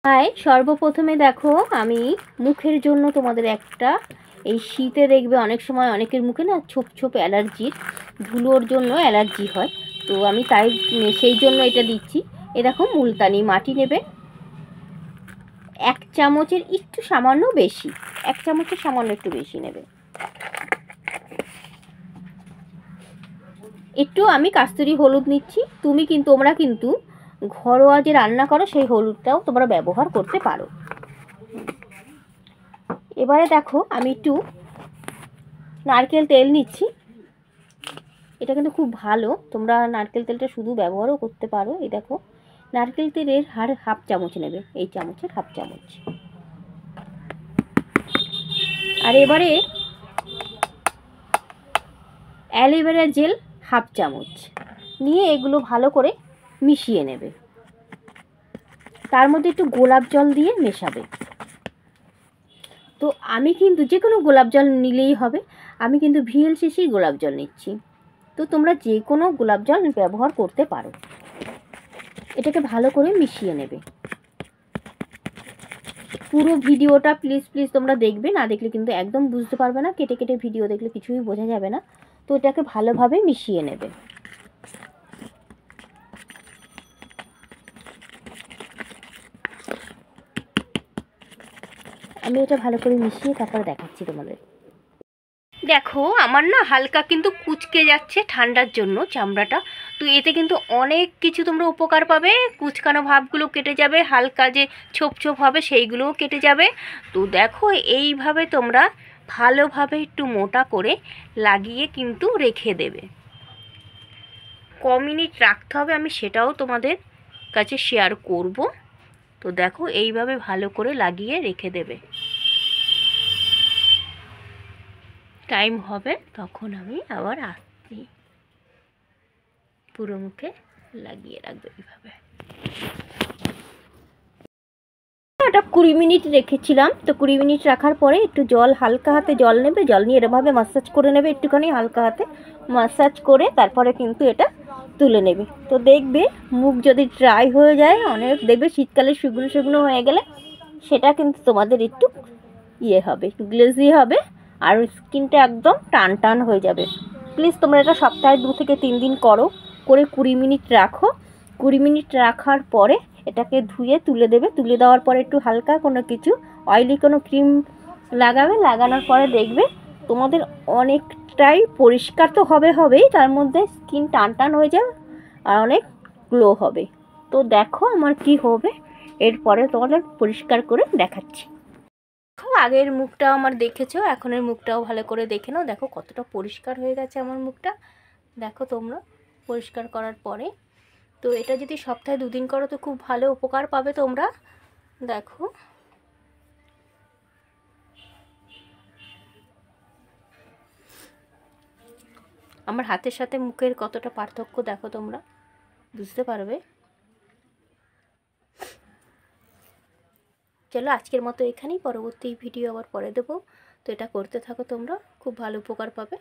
High, সর্বপ্রথমে দেখো আমি মুখের জন্য তোমাদের একটা, এই শীতে দেখবে অনেক সময় অনেকের মুখে না ছোপ ছোপ অ্যালার্জির, ধুলোর জন্য অ্যালার্জি হয়। তো আমি তাই সেই জন্য এটা দিচ্ছি। এ দেখো মুলতানি মাটি নেবে, 1 চামচের একটু সামান্য বেশি, 1 চামচের সামান্য একটু বেশি নেবে। একটু আমি কাস্তুরি হলুদ নিচ্ছি। তোমরা কিন্তু ঘরোয়া যে রান্না করো সেই হলুদটাও তোমরা ব্যবহার করতে পারো। এবারে দেখো আমি একটু নারকেল তেল নিচ্ছি। এটা কিন্তু খুব ভালো, তোমরা নারকেল তেলটা শুধু ব্যবহারও করতে পারো। এই দেখো নারকেল তেলের হাফ চামচ নেবে, এই চামচের হাফ চামচ। আর এবারে অ্যালোভেরা জেল হাফ চামচ নিয়ে এগুলো ভালো করে মিশিয়ে নেবে। তার মধ্যে একটু গোলাপ জল দিয়ে মেশাবে। তো আমি কিন্তু যে কোনো গোলাপ জল নিলেই হবে, আমি কিন্তু ভিএলসিসির গোলাপ জল নিচ্ছি। তো তোমরা যে কোনো গোলাপ জল ব্যবহার করতে পারো। এটাকে ভালো করে মিশিয়ে নেবে। পুরো ভিডিওটা প্লিজ তোমরা দেখবে, না দেখলে কিন্তু একদম বুঝতে পারবে না, কেটে কেটে ভিডিও দেখলে কিছুই বোঝা যাবে না। তো এটাকে ভালোভাবে মিশিয়ে নেবে। আমি এটা ভালো করে মিশিয়ে তারপরে দেখাচ্ছি তোমাদের। দেখো আমার না হালকা কিন্তু কুচকে যাচ্ছে ঠান্ডার জন্য চামড়াটা। তো এতে কিন্তু অনেক কিছু তোমরা উপকার পাবে। কুচকানো ভাবগুলো কেটে যাবে, হালকা যে ছোপ ছোপ হবে সেইগুলোও কেটে যাবে। তো দেখো এইভাবে তোমরা ভালোভাবে একটু মোটা করে লাগিয়ে কিন্তু রেখে দেবে। ক মিনিট রাখতে হবে আমি সেটাও তোমাদের কাছে শেয়ার করব। তো দেখো এইভাবে ভালো করে লাগিয়ে রেখে দেবে। টাইম হবে তখন আমি আবার আসছি। পুরো মুখে লাগিয়ে রাখবে এইভাবে। এটা 20 মিনিট রেখেছিলাম। তো 20 মিনিট রাখার পরে একটু জল, হালকা হাতে জল নেবে, জল নিয়ে এরভাবে মাসাজ করে নেবে, একটুখানি হালকা হাতে মাসাজ করে তারপরে কিন্তু এটা তুলে নেবে। তো দেখবে মুখ যদি ড্রাই হয়ে যায়, অনেক দেখবে শীতকালে শুকনো শুকনো হয়ে গেলে, সেটা কিন্তু তোমাদের একটু হবে, গ্লেজি হবে, আর স্কিনটা একদম টান টান হয়ে যাবে। প্লিজ তোমরা এটা সপ্তাহে 2 থেকে 3 দিন করো, করে 20 মিনিট রাখো। 20 মিনিট রাখার পরে এটাকে ধুয়ে তুলে দেবে। তুলে দেওয়ার পরে একটু হালকা কোনো কিছু অয়েলি কোনো ক্রিম লাগাবে। লাগানোর পরে দেখবে তোমাদের অনেকটাই পরিষ্কার তো হবেই, তার মধ্যে স্কিন টান টান হয়ে যাবে আর অনেক গ্লো হবে। তো দেখো আমার কি হবে, এরপরে তোমাদের পরিষ্কার করে দেখাচ্ছি। আগের মুখটা আমার দেখেছো, এখনের মুখটাও ভালো করে দেখে নাও। দেখো কতটা পরিষ্কার হয়ে গেছে আমার মুখটা। দেখো তোমরা পরিষ্কার করার পরে, তো এটা যদি সপ্তাহে 2 দিন করো তো খুব ভালো উপকার পাবে তোমরা। দেখো আমার হাতের সাথে মুখের কতটা পার্থক্য দেখো, তোমরা বুঝতে পারবে। চলো আজকের মতো এখানেই, পরবর্তী ভিডিও আবার পরে দেবো। তো এটা করতে থাকো তোমরা, খুব ভালো উপকার পাবে।